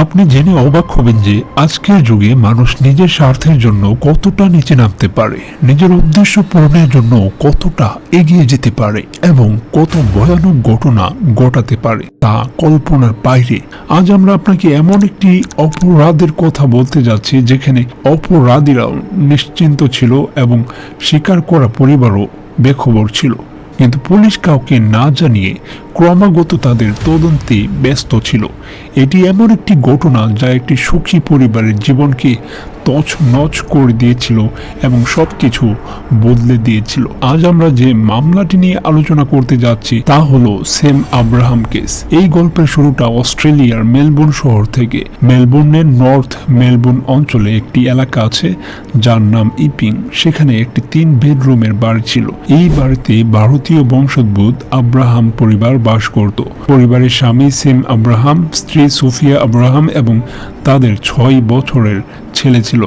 আপনি জেনে অবাক হবেন যে আজকের যুগে মানুষ নিজের স্বার্থের জন্য কতটা নিচে নামতে পারে, নিজের উদ্দেশ্য পূরণের জন্য কতটা এগিয়ে যেতে পারে এবং কত ভয়ানক ঘটনা ঘটাতে পারে তা কল্পনার বাইরে। আজ আমরা আপনাকে এমন একটি অপরাধের কথা বলতে যাচ্ছি যেখানে অপরাধীরাও নিশ্চিন্ত ছিল এবং স্বীকার করা পরিবারও বেখবর ছিল, কিন্তু পুলিশ কাউকে না জানিয়ে ক্রমাগত তাদের তদন্তে ব্যস্ত ছিল। এটি এমন একটি ঘটনা যা একটি সুখী পরিবারের জীবনকে তছনছ করে দিয়েছিল এবং সবকিছু বদলে দিয়েছিল। আজ আমরা যে মামলাটি নিয়ে আলোচনা করতে যাচ্ছি তা হলো সেম আব্রাহাম কেস। এই গল্পের শুরুটা অস্ট্রেলিয়ার মেলবোর্ন শহর থেকে। মেলবোর্নের নর্থ মেলবোর্ন অঞ্চলে একটি এলাকা আছে যার নাম ইপিং। সেখানে একটি 3 বেডরুমের বাড়ি ছিল। এই বাড়িতে ভারতীয় বংশোদ্ভূত আব্রাহাম পরিবার বাস করত। পরিবারের স্বামী সেম আব্রাহাম, স্ত্রী সোফিয়া আব্রাহাম এবং তাদের 6 বছরের ছেলে ছিল।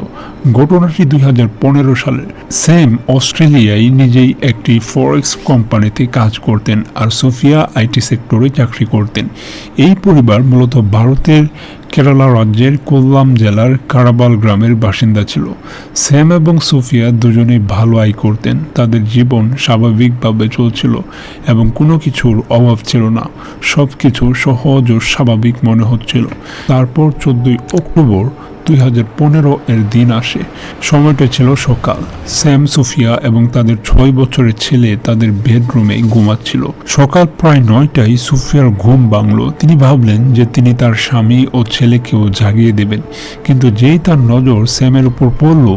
ঘটনাটি 2015 সালের। সেম অস্ট্রেলিয়ায় নিজেই একটি ফরেক্স কোম্পানিতে কাজ করতেন আর সোফিয়া আইটি সেক্টরে চাকরি করতেন। এই পরিবার মূলত ভারতের কেরালা রাজ্যের কোল্লাম জেলার কারাবাল গ্রামের বাসিন্দা ছিল। সেম এবং সোফিয়া দুজনেই ভালো আয় করতেন। তাদের জীবন স্বাভাবিকভাবে চলছিল এবং কোনো কিছুর অভাব ছিল না। সবকিছু সহজ ও স্বাভাবিক মনে হচ্ছিল। তারপর 14 অক্টোবর 2015 এর দিন আসে। সময়টা ছিল সকাল। স্যাম, সোফিয়া এবং তাদের 6 বছরের ছেলে তাদের বেডরুমে ঘুমাচ্ছিল। সকাল প্রায় 9টায় সোফিয়ার ঘুম ভাঙল। তিনি ভাবলেন যে তিনি তার স্বামী ও ছেলেকেও জাগিয়ে দেবেন, কিন্তু যেই তার নজর স্যামের উপর পড়ল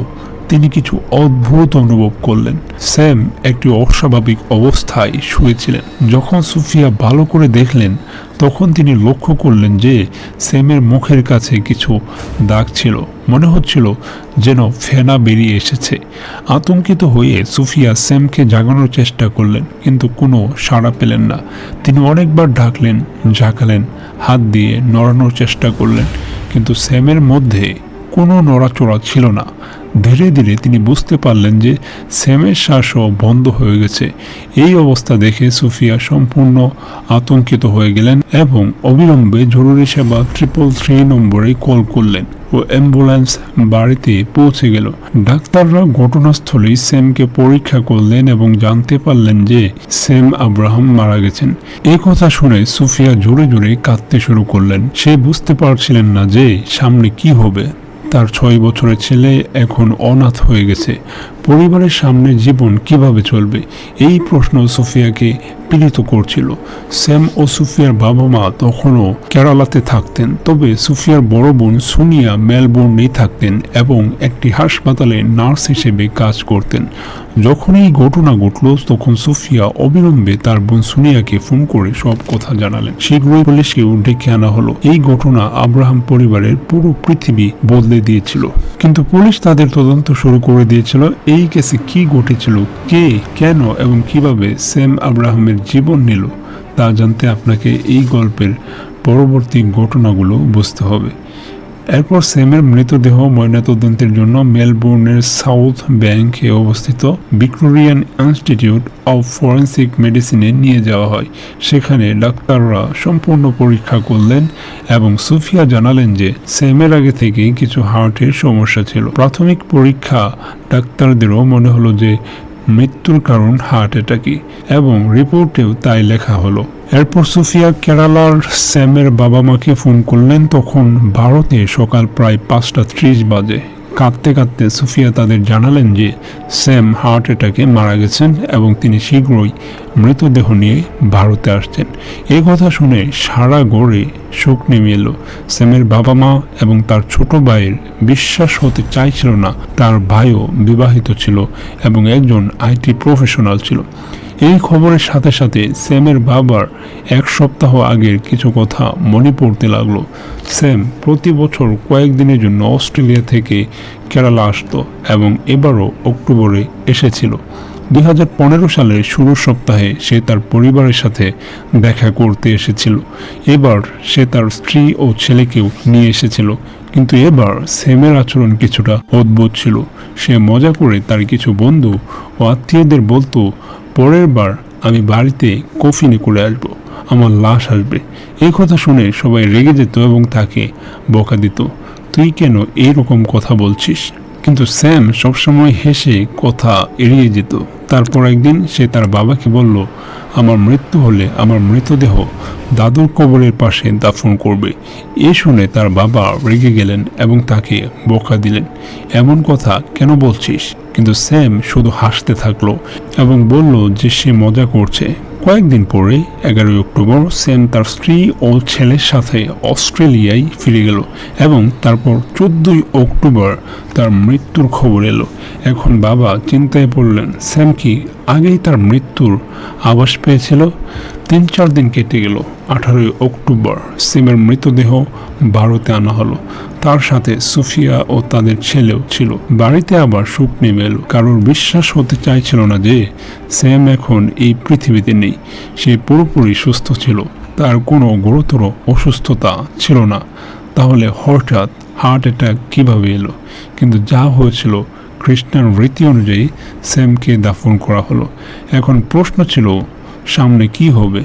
তিনি কিছু অদ্ভুত অনুভব করলেন। স্যাম একটি অস্বাভাবিক অবস্থায় শুয়েছিলেন। যখন সোফিয়া ভালো করে দেখলেন তখন তিনি লক্ষ্য করলেন যে স্যামের মুখের কাছে কিছু দাগ ছিল। মনে হচ্ছিল যেন ফেনা বেরিয়ে এসেছে। আতঙ্কিত হয়ে সোফিয়া স্যামকে জাগানোর চেষ্টা করলেন, কিন্তু কোনো সাড়া পেলেন না। তিনি অনেকবার ডাকলেন, ঝাঁকালেন, হাত দিয়ে নড়ানোর চেষ্টা করলেন, কিন্তু স্যামের মধ্যে কোনো নড়াচড়া ছিল না। ধীরে ধীরে তিনি বুঝতে পারলেন যে স্যামের শ্বাসও বন্ধ হয়ে গেছে। এই অবস্থা দেখে সোফিয়া সম্পূর্ণ আতঙ্কিত হয়ে গেলেন এবং অবিলম্বে জরুরি সেবা 333 নম্বরে কল করলেন ও অ্যাম্বুলেন্স বাড়িতে পৌঁছে গেল। ডাক্তাররা ঘটনাস্থলেই স্যামকে পরীক্ষা করলেন এবং জানতে পারলেন যে স্যাম আব্রাহাম মারা গেছেন। এই কথা শুনে সোফিয়া জোরে জোরে কাঁদতে শুরু করলেন। সে বুঝতে পারছিলেন না যে সামনে কি হবে। তার 6 বছরের ছেলে এখন অনাথ হয়ে গেছে। পরিবারের সামনে জীবন কিভাবে চলবে, এই প্রশ্ন সোফিয়াকে পীড়িত করছিল। স্যাম ও সোফিয়ার বাবা মা তখনও কেরালাতে থাকতেন, তবে সোফিয়ার বড় বোন সোনিয়া মেলবোর্নেই থাকতেন এবং একটি হাসপাতালে নার্স হিসেবে কাজ করতেন। যখন এই ঘটনা ঘটল তখন সোফিয়া অবিলম্বে তার বোন সোনিয়াকে ফোন করে সব কথা জানালেন। শীঘ্রই পুলিশকেও ডেকে আনা হলো। এই ঘটনা আব্রাহাম পরিবারের পুরো পৃথিবী বদলে দিয়েছিল। কিন্তু পুলিশ তাদের তদন্ত শুরু করে দিয়েছিল। এই কেসে কি ঘটেছিল, কে, কেন এবং কিভাবে স্যাম আব্রাহামের জীবন নিল তা জানতে আপনাকে এই গল্পের পরবর্তী ঘটনাগুলো বুঝতে হবে। এরপর স্যামের মৃতদেহ ময়নাতদন্তের জন্য মেলবোর্নের সাউথ ব্যাংকে অবস্থিত ভিক্টোরিয়ান ইনস্টিটিউট অব ফরেন্সিক মেডিসিনে নিয়ে যাওয়া হয়। সেখানে ডাক্তাররা সম্পূর্ণ পরীক্ষা করলেন এবং সোফিয়া জানালেন যে স্যামের আগে থেকেই কিছু হার্টের সমস্যা ছিল। প্রাথমিক পরীক্ষা ডাক্তারদেরও মনে হলো যে মৃত্যুর কারণ হার্ট অ্যাটাকই এবং রিপোর্টেও তাই লেখা হলো। এরপর সোফিয়া কেরালার স্যামের বাবা মাকে ফোন করলেন। তখন ভারতে সকাল প্রায় 5:30 বাজে। কাঁদতে কাঁদতে সোফিয়া তাদের জানালেন যে স্যাম হার্ট অ্যাটাকে মারা গেছেন এবং তিনি শীঘ্রই মৃতদেহ নিয়ে ভারতে আসছেন। এই কথা শুনে সারা গড়ে শোক নেমে এলো। স্যামের বাবা মা এবং তার ছোট ভাইয়ের বিশ্বাস হতে চাইছিল না। তার ভাইও বিবাহিত ছিল এবং একজন আইটি প্রফেশনাল ছিল। এই খবরের সাথে সাথে স্যামের বাবার 1 সপ্তাহ আগের কিছু কথা মনে পড়তে লাগলো। স্যাম প্রতি বছর কয়েকদিনের জন্য অস্ট্রেলিয়া থেকে কেরালা আসতো এবং এবারও অক্টোবরে এসেছিল। 2015 সালের শুরুর সপ্তাহে সে তার পরিবারের সাথে দেখা করতে এসেছিল। এবার সে তার স্ত্রী ও ছেলেকেও নিয়ে এসেছিল, কিন্তু এবার স্যামের আচরণ কিছুটা অদ্ভুত ছিল। সে মজা করে তার কিছু বন্ধু ও আত্মীয়দের বলতো, পরের বার আমি বাড়িতে কফিনে করে আসবো। আমার লাশ আসবে। এই কথা শুনে সবাই রেগে যেত এবং তাকে বকা দিত, তুই কেন এইরকম কথা বলছিস? কিন্তু স্যাম সবসময় হেসে কথা এড়িয়ে যেত। তারপর একদিন সে তার বাবাকে বলল, আমার মৃত্যু হলে আমার মৃতদেহ দাদুর কবরের পাশে দাফন করবে। এ শুনে তার বাবা রেগে গেলেন এবং তাকে বকা দিলেন, এমন কথা কেন বলছিস? কিন্তু স্যাম শুধু হাসতে থাকলো এবং বলল যে সে মজা করছে। কয়েকদিন পরে 11 অক্টোবর স্যাম তার স্ত্রী ও ছেলের সাথে অস্ট্রেলিয়ায় ফিরে গেল এবং তারপর 14 অক্টোবর তার মৃত্যুর খবর এলো। এখন বাবা চিন্তায় পড়লেন, স্যাম কি আগেই তার মৃত্যুর আভাস পেয়েছিল? 3-4 দিন কেটে গেল। 18 অক্টোবর স্যামের মৃতদেহ ভারতে আনা হলো। তার সাথে সুফিয়া ও তাদের ছেলেও ছিল। বাড়িতে আবার সুখ নেমে এলো। কারোর বিশ্বাস হতে চাইছিল না যে স্যাম এখন এই পৃথিবীতে নেই। সে পুরোপুরি সুস্থ ছিল, তার কোনো গুরুতর অসুস্থতা ছিল না। তাহলে হঠাৎ হার্ট অ্যাটাক কীভাবে এলো? কিন্তু যা হয়েছিল খ্রিস্টান রীতি অনুযায়ী স্যামকে দাফন করা হলো। এখন প্রশ্ন ছিল সামনে কি হবে।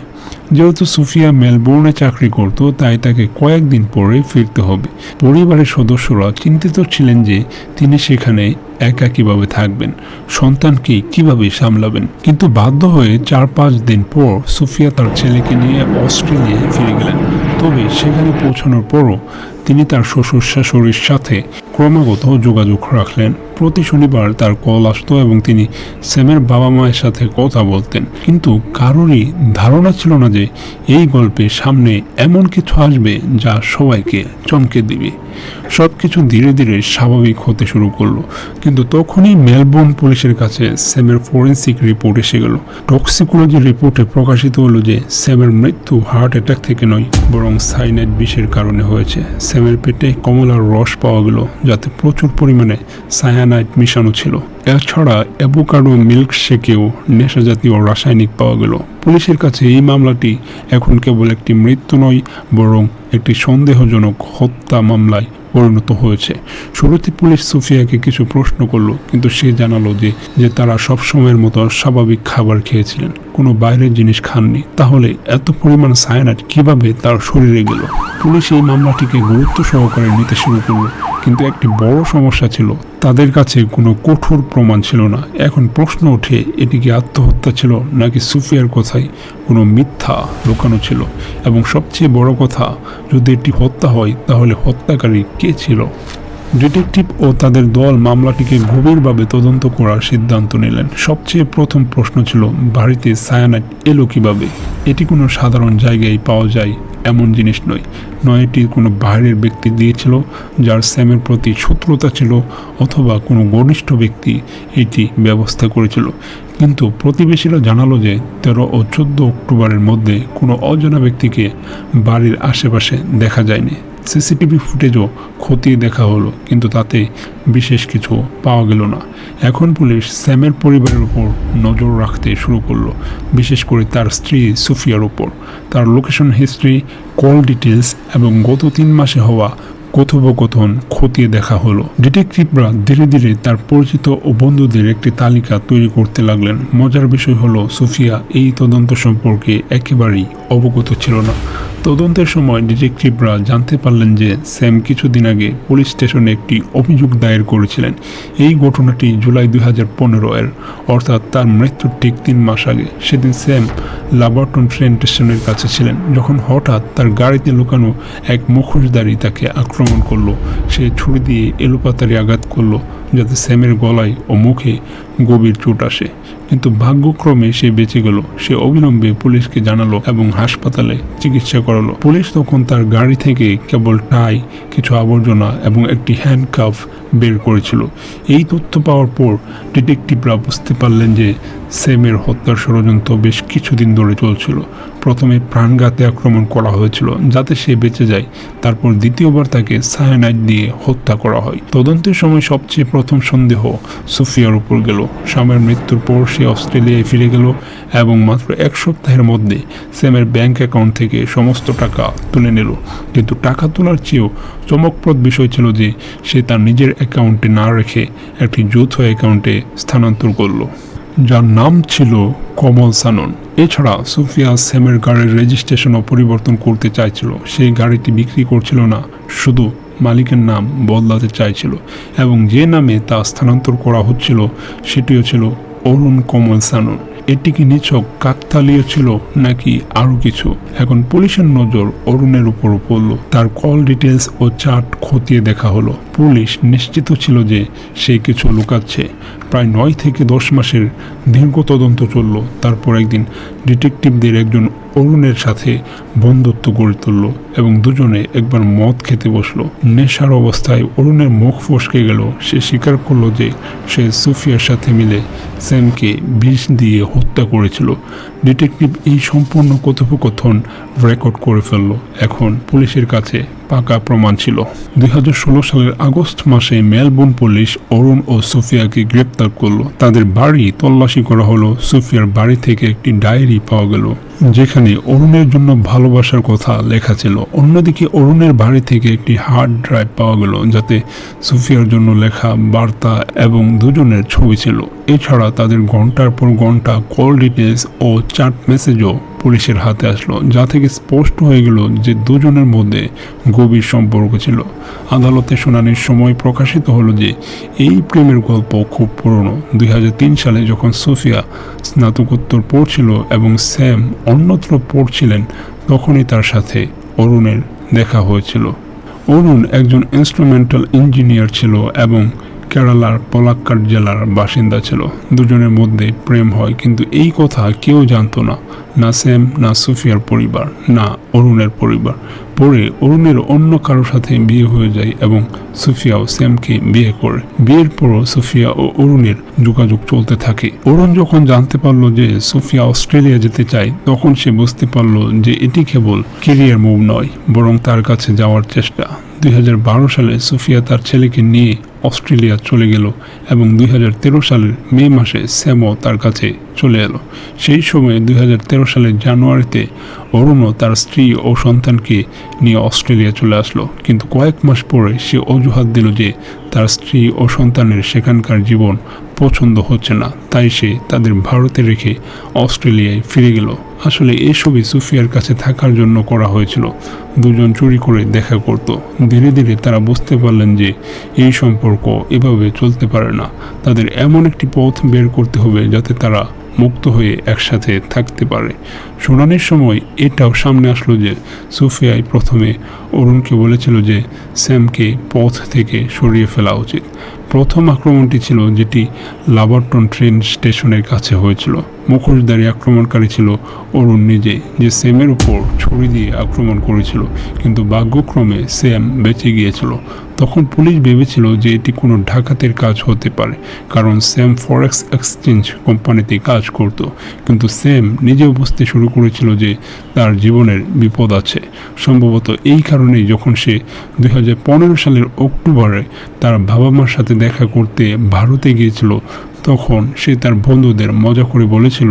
যেহেতু সুফিয়া মেলবোর্নে চাকরি করত, তাই তাকে কয়েকদিন পরে ফিরতে হবে। পরিবারের সদস্যরা চিন্তিত ছিলেন যে তিনি সেখানে একা কিভাবে থাকবেন, সন্তানকে কিভাবে সামলাবেন। কিন্তু বাধ্য হয়ে 4-5 দিন পর সুফিয়া তার ছেলেকে নিয়ে অস্ট্রেলিয়ায় ফিরে গেলেন। তবে সেখানে পৌঁছানোর পরও তিনি তার শ্বশুর শাশুড়ির সাথে ক্রমাগত যোগাযোগ রাখলেন। প্রতি শনিবার তার কল আসতো এবং তিনি স্যামের বাবা মায়ের সাথে কথা বলতেন। কিন্তু কারোরই ধারণা ছিল না যে এই গল্পে সামনে এমন কিছু আসবে যা সবাইকে চমকে দিবে। সব কিছু ধীরে ধীরে স্বাভাবিক হতে শুরু করলো। কিন্তু তখনই মেলবোর্ন পুলিশের কাছে স্যামের ফরেন্সিক রিপোর্ট এসে গেল। টক্সিকোলজি রিপোর্টে প্রকাশিত হলো যে স্যামের মৃত্যু হার্ট অ্যাটাক থেকে নয়, বরং সাইনাইড বিষের কারণে হয়েছে। স্যামের পেটে কমলার রস পাওয়া গেল, যাতে প্রচুর পরিমাণে সায়ানাইড মিশানো ছিল। এছাড়া অ্যাভোকাডো মিল্ক শেকেও নেশা জাতীয় রাসায়নিক পাওয়া গেল। পুলিশের কাছে এই মামলাটি এখন কেবল একটি মৃত্যু নয়, বরং একটি সন্দেহজনক হত্যা মামলায় পরিণত হয়েছে। শুরুতে পুলিশ সুফিয়াকে কিছু প্রশ্ন করলো, কিন্তু সে জানালো যে তারা সবসময়ের মতো স্বাভাবিক খাবার খেয়েছিলেন, কোনো বাইরের জিনিস খাননি। তাহলে এত পরিমাণ সায়ানাইড কিভাবে তার শরীরে গেল? পুলিশ এই মামলাটিকে গুরুত্ব সহকারে নিতে শুরু করলো, কিন্তু একটি বড় সমস্যা ছিল, তাদের কাছে কোনো কঠোর প্রমাণ ছিল না। এখন প্রশ্ন ওঠে, এটি কি আত্মহত্যা ছিল নাকি সুফিয়ার কথায় কোনো মিথ্যা লুকানো ছিল? এবং সবচেয়ে বড় কথা, যদি এটি হত্যা হয় তাহলে হত্যাকারী কে ছিল? ডিটেকটিভ ও তাদের দল মামলাটিকে গভীরভাবে তদন্ত করার সিদ্ধান্ত নিলেন। সবচেয়ে প্রথম প্রশ্ন ছিল, বাড়িতে সায়ানাইড এলো কিভাবে? এটি কোনো সাধারণ জায়গায় পাওয়া যায় এমন জিনিস নয়। এটি কোনো বাইরের ব্যক্তি দিয়েছিল যার স্যামের প্রতি শত্রুতা ছিল, অথবা কোনো ঘনিষ্ঠ ব্যক্তি এটি ব্যবস্থা করেছিল। কিন্তু প্রতিবেশীরা জানালো যে 13 ও 14 অক্টোবরের মধ্যে কোনো অজানা ব্যক্তিকে বাড়ির আশেপাশে দেখা যায়নি। সিসিটিভি ফুটেজও খতিয়ে দেখা হলো, কিন্তু তাতে বিশেষ কিছু পাওয়া গেল না। এখন পুলিশ স্যামের পরিবারের উপর নজর রাখতে শুরু করলো, বিশেষ করে তার স্ত্রী সুফিয়ার উপর। তার লোকেশন হিস্ট্রি, কল ডিটেলস এবং গত 3 মাসে হওয়া কথোপকথন খতিয়ে দেখা হলো। ডিটেকটিভরা ধীরে ধীরে তার পরিচিত ও বন্ধুদের একটি তালিকা তৈরি করতে লাগলেন। মজার বিষয় হলো, সুফিয়া এই তদন্ত সম্পর্কে একেবারেই অবগত ছিল না। তদন্তের সময় ডিটেকটিভরা জানতে পারলেন যে স্যাম কিছুদিন আগে পুলিশ স্টেশনে একটি অভিযোগ দায়ের করেছিলেন। এই ঘটনাটি জুলাই 2015-এর, অর্থাৎ তার মৃত্যুর ঠিক 3 মাস আগে। সেদিন স্যাম লাবারটন ট্রেন স্টেশনের কাছে ছিলেন, যখন হঠাৎ তার গাড়িতে লুকানো এক মুখোশধারী তাকে আক্রমণ করলো। সে ছুরি দিয়ে এলোপাতাড়ি আঘাত করলো, যাতে স্যামের গলায় ও মুখে গভীর চোট আসে। কিন্তু ভাগ্যক্রমে সে বেঁচে গেল। সে অবিলম্বে পুলিশকে জানালো এবং হাসপাতালে চিকিৎসা করালো। পুলিশ তখন তার গাড়ি থেকে কেবল টাই, কিছু আবর্জনা এবং একটি হ্যান্ডকাফ বের করেছিল। এই তথ্য পাওয়ার পর ডিটেকটিভরা বুঝতে পারলেন যে স্যামের হত্যার ষড়যন্ত্র বেশ কিছুদিন ধরে চলছিল। প্রথমে প্রাণঘাতী আক্রমণ করা হয়েছিল যাতে সে বেঁচে যায়, তারপর দ্বিতীয়বার তাকে সায়ানাইড দিয়ে হত্যা করা হয়। তদন্তের সময় সবচেয়ে প্রথম সন্দেহ সুফিয়ার উপর গেল। স্বামীর মৃত্যুর পর সে অস্ট্রেলিয়ায় ফিরে গেল এবং মাত্র 1 সপ্তাহের মধ্যে স্যামের ব্যাংক অ্যাকাউন্ট থেকে সমস্ত টাকা তুলে নিল। কিন্তু টাকা তোলার চেয়েও চমকপ্রদ বিষয় ছিল যে সে তার নিজের অ্যাকাউন্টে না রেখে একটি যৌথ অ্যাকাউন্টে স্থানান্তর করল। যার নাম ছিল কমল সানন। এছাড়া সুফিয়া স্যামের গাড়ির রেজিস্ট্রেশনও পরিবর্তন করতে চাইছিল। সেই গাড়িটি বিক্রি করছিল না, শুধু মালিকের নাম বদলাতে চাইছিল এবং যে নামে তা স্থানান্তর করা হচ্ছিল সেটিও ছিল অরুণ কমল সানন। এটি কি নিছক কাকতালীয় ছিল নাকি আরও কিছু? এখন পুলিশের নজর অরুণের উপর পড়ল। তার কল ডিটেলস ও চার্ট খতিয়ে দেখা হলো। পুলিশ নিশ্চিত ছিল যে সে কিছু লুকাচ্ছে। প্রায় 9 থেকে 10 মাসের দীর্ঘ তদন্ত চলল। তারপর একদিন ডিটেকটিভদের একজন অরুণের সাথে বন্ধুত্ব গড়ে তুলল এবং দুজনে একবার মদ খেতে বসলো। নেশার অবস্থায় অরুণের মুখ ফসকে গেল। সে স্বীকার করলো যে সে সুফিয়ার সাথে মিলে স্যামকে বিষ দিয়ে হত্যা করেছিল। ডিটেকটিভ এই সম্পূর্ণ কথোপকথন রেকর্ড করে ফেলল। এখন পুলিশের কাছে পাকা প্রমাণ ছিল। 2016 সালের আগস্ট মাসে মেলবোর্ন পুলিশ অরুণ ও সুফিয়াকে গ্রেপ্তার করলো। তাদের বাড়ি তল্লাশি করা হলো। সুফিয়ার বাড়ি থেকে একটি ডায়েরি পাওয়া গেল যেখানে অরুণের জন্য ভালোবাসার কথা লেখা ছিল। অন্যদিকে অরুণের বাড়ি থেকে একটি হার্ড ড্রাইভ পাওয়া গেল যাতে সুফিয়ার জন্য লেখা বার্তা এবং দুজনের ছবি ছিল। এছাড়া তাদের ঘন্টার পর ঘন্টা কল ডিটেলস ও চ্যাট মেসেজও পুলিশের হাতে আসলো, যা থেকে স্পষ্ট হয়ে গেল যে দুজনের মধ্যে গভীর সম্পর্ক ছিল। আদালতে শুনানির সময় প্রকাশিত হলো যে এই প্রেমের গল্প খুব পুরনো। 2003 সালে যখন সুফিয়া স্নাতকোত্তর পড়ছিল এবং স্যাম অন্যত্র পড়ছিলেন, তখনই তার সাথে অরুণের দেখা হয়েছিল। অরুণ একজন ইনস্ট্রুমেন্টাল ইঞ্জিনিয়ার ছিল এবং কেরালার পলাক্কাড় জেলার বাসিন্দা ছিল। দুজনের মধ্যে প্রেম হয়, কিন্তু এই কথা কেউ জানতো না, না স্যাম, না সুফিয়ার পরিবার, না অরুণের পরিবার। পরে অরুণের অন্য কারোর সাথে বিয়ে হয়ে যায় এবং সুফিয়াও স্যামকে বিয়ে করে। বিয়ের পরও সুফিয়া ও অরুণের যোগাযোগ চলতে থাকে। অরুণ যখন জানতে পারলো যে সুফিয়া অস্ট্রেলিয়া যেতে চায়, তখন সে বুঝতে পারলো যে এটি কেবল কেরিয়ার মুভ নয়, বরং তার কাছে যাওয়ার চেষ্টা। 2012 সালে সুফিয়া তার ছেলেকে নিয়ে অস্ট্রেলিয়া চলে গেল এবং 2013 সালের মে মাসে স্যামও তার কাছে চলে এলো। সেই সময়ে 2013 সালের জানুয়ারিতে অরুণও তার স্ত্রী ও সন্তানকে নিয়ে অস্ট্রেলিয়া চলে আসলো। কিন্তু কয়েক মাস পরে সে অজুহাত দিল যে তার স্ত্রী ও সন্তানের সেখানকার জীবন পছন্দ হচ্ছে না, তাই সে তাদের ভারতে রেখে অস্ট্রেলিয়ায় ফিরে গেল। আসলে এসবই সুফিয়ার কাছে থাকার জন্য করা হয়েছিল। দুজন চুরি করে দেখা করত। ধীরে ধীরে তারা বুঝতে পারলেন যে এই সম্পর্ক এভাবে চলতে পারে না। তাদের এমন একটি পথ বের করতে হবে যাতে তারা মুক্ত হয়ে একসাথে থাকতে পারে। শুনানির সময় এটাও সামনে আসলো যে সুফিয়াই প্রথমে অরুণকে বলেছিল যে স্যামকে পথ থেকে সরিয়ে ফেলা উচিত। প্রথম আক্রমণটি ছিল যেটি লাবারটন ট্রেন স্টেশনের কাছে হয়েছিল। মুখোশধারী আক্রমণকারী ছিল অরুণ নিজে, যে স্যামের উপর ছুরি দিয়ে আক্রমণ করেছিল, কিন্তু ভাগ্যক্রমে স্যাম বেঁচে গিয়েছিল। তখন পুলিশ ভেবেছিল যে এটি কোনো ডাকাতের কাজ হতে পারে, কারণ স্যাম ফরেক্স এক্সচেঞ্জ কোম্পানিতে কাজ করত। কিন্তু স্যাম নিজেও বুঝতে শুরু করেছিল যে তার জীবনের বিপদ আছে। সম্ভবত এই কারণেই যখন সে 2015 সালের অক্টোবরে তার বাবা মার সাথে দেখা করতে ভারতে গিয়েছিল, তখন সে তার বন্ধুদের মজা করে বলেছিল,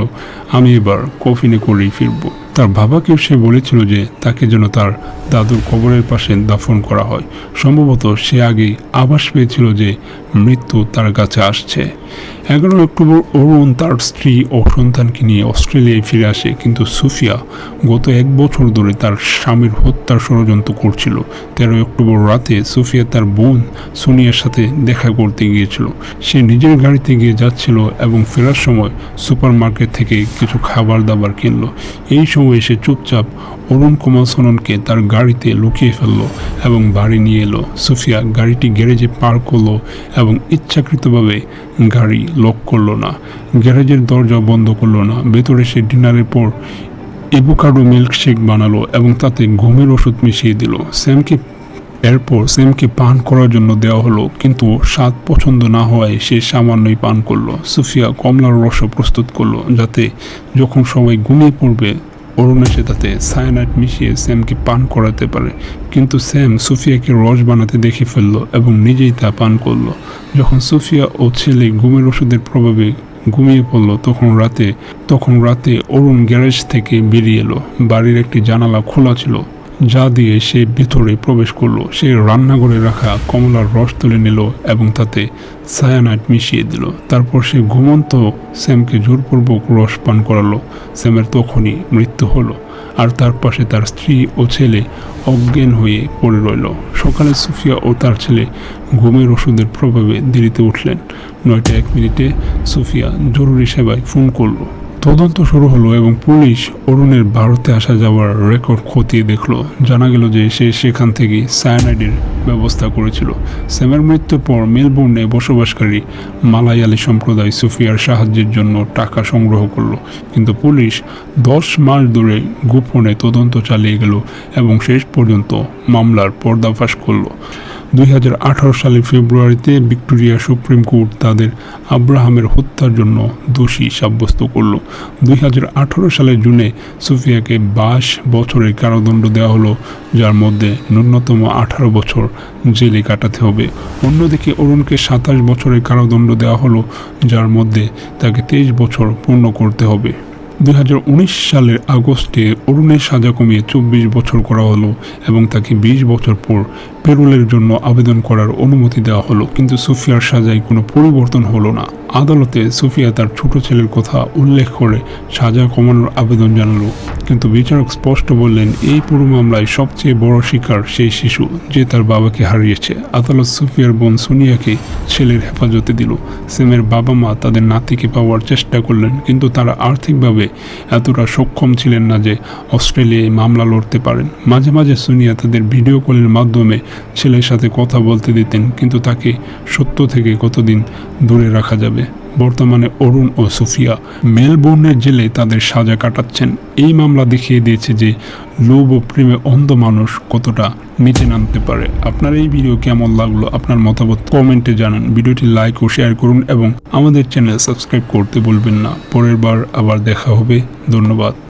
আমি এবার কফিনে করেই ফিরব। তার বাবাকেও সে বলেছিল যে তাকে যেন তার দাদুর কবরের পাশে দাফন করা হয়। সম্ভবত সে আগেই আভাস পেয়েছিল যে মৃত্যু তার কাছে আসছে। 11 অক্টোবর অরুণ তার স্ত্রী ও সন্তানকে নিয়ে অস্ট্রেলিয়ায় ফিরে আসে, কিন্তু সুফিয়া গত 1 বছর ধরে তার স্বামীর হত্যার ষড়যন্ত্র করছিল। 13 অক্টোবর রাতে সুফিয়া তার বোন সোনিয়ার সাথে দেখা করতে গিয়েছিল। সে নিজের গাড়িতে গিয়ে যাচ্ছিল এবং ফেরার সময় সুপার মার্কেট থেকে কিছু খাবার দাবার কিনল। এই সময় সে চুপচাপ অরুণ কমল সাননকে তার গাড়িতে লুকিয়ে ফেললো এবং বাড়ি নিয়ে এলো। সুফিয়া গাড়িটি গ্যারেজে পার্ক করলো এবং ইচ্ছাকৃতভাবে গাড়ি লক করলো না, গ্যারেজের দরজা বন্ধ করলো না। ভেতরে সে ডিনারের পর এভোকাডো মিল্কশেক বানালো এবং তাতে ঘুমের ওষুধ মিশিয়ে দিল। এরপর স্যামকে পান করার জন্য দেওয়া হলো, কিন্তু স্বাদ পছন্দ না হওয়ায় সে সামান্যই পান করলো। সুফিয়া কমলার রসও প্রস্তুত করলো যাতে যখন সবাই ঘুমিয়ে পড়বে অরুণ এসে তাতে সায়ানাইড মিশিয়ে স্যামকে পান করাতে পারে। কিন্তু স্যাম সুফিয়াকে রস বানাতে দেখে ফেললো এবং নিজেই তা পান করলো। যখন সুফিয়া ও ছেলে ঘুমের ওষুধের প্রভাবে ঘুমিয়ে পড়লো, তখন রাতে অরুণ গ্যারেজ থেকে বেরিয়ে এলো। বাড়ির একটি জানালা খোলা ছিল, যা দিয়ে সে ভিতরে প্রবেশ করলো। সে রান্নাঘরে রাখা কমলার রস তুলে নিল এবং তাতে সায়ানাইড মিশিয়ে দিল। তারপর সে ঘুমন্ত স্যামকে জোরপূর্বক রস পান করালো। স্যামের তখনই মৃত্যু হলো, আর তার পাশে তার স্ত্রী ও ছেলে অজ্ঞান হয়ে পড়ে রইল। সকালে সুফিয়া ও তার ছেলে ঘুমের ওষুধের প্রভাবে দেরিতে উঠলেন। 9:01 সুফিয়া জরুরি সেবায় ফোন করলো। তদন্ত শুরু হলো এবং পুলিশ অরুণের ভারতে আসা যাওয়ার রেকর্ড খতিয়ে দেখলো। জানা গেল যে সে সেখান থেকে সায়ানাইডের ব্যবস্থা করেছিল। স্যামের মৃত্যুর পর মেলবোর্নে বসবাসকারী মালায়ালি সম্প্রদায় সুফিয়ার সাহায্যের জন্য টাকা সংগ্রহ করলো, কিন্তু পুলিশ 10 মাস ধরে গোপনে তদন্ত চালিয়ে গেল এবং শেষ পর্যন্ত মামলার পর্দাফাশ করলো। 2018 সালের ফেব্রুয়ারিতে ভিক্টোরিয়া সুপ্রিম কোর্ট তাদের আব্রাহামের হত্যার জন্য দোষী সাব্যস্ত করল। 2018 সালের জুনে সুফিয়াকে 22 বছরের কারাদণ্ড দেওয়া হলো, যার মধ্যে ন্যূনতম 18 বছর জেলে কাটাতে হবে। অন্যদিকে অরুণকে 27 বছরের কারাদণ্ড দেওয়া হলো, যার মধ্যে তাকে 23 বছর পূর্ণ করতে হবে। 2019 সালের আগস্টে অরুণের সাজা কমিয়ে 24 বছর করা হলো এবং তাকে 20 বছর পর পেরোলের জন্য আবেদন করার অনুমতি দেওয়া হলো, কিন্তু সুফিয়ার সাজায় কোনো পরিবর্তন হলো না। আদালতে সুফিয়া তার ছোট ছেলের কথা উল্লেখ করে সাজা কমানোর আবেদন জানালো, কিন্তু বিচারক স্পষ্ট বললেন এই পুরো মামলায় সবচেয়ে বড় শিকার সেই শিশু যে তার বাবাকে হারিয়েছে। আদালত সুফিয়ার বোন সোনিয়াকে ছেলের হেফাজতে দিল। স্যামের বাবা মা তাদের নাতিকে পাওয়ার চেষ্টা করলেন, কিন্তু তারা আর্থিকভাবে এতটা সক্ষম ছিলেন না যে অস্ট্রেলিয়ায় মামলা লড়তে পারেন। মাঝে মাঝে সোনিয়া তাদের ভিডিও কলের মাধ্যমে ছেলের সাথে কথা বলতে দিতেন, কিন্তু তাকে সত্য থেকে কতদিন দূরে রাখা যাবে। বর্তমানে অরুণ ও সুফিয়া মেলবোর্নের জেলে তাদের সাজা কাটাচ্ছেন। এই মামলা দেখিয়ে দিয়েছে যে লোভ ও প্রেমে অন্ধ মানুষ কতটা নিচে নামতে পারে। আপনার এই ভিডিও কেমন লাগলো, আপনার মতামত কমেন্টে জানান। ভিডিওটি লাইক ও শেয়ার করুন এবং আমাদের চ্যানেল সাবস্ক্রাইব করতে ভুলবেন না। পরের বার আবার দেখা হবে। ধন্যবাদ।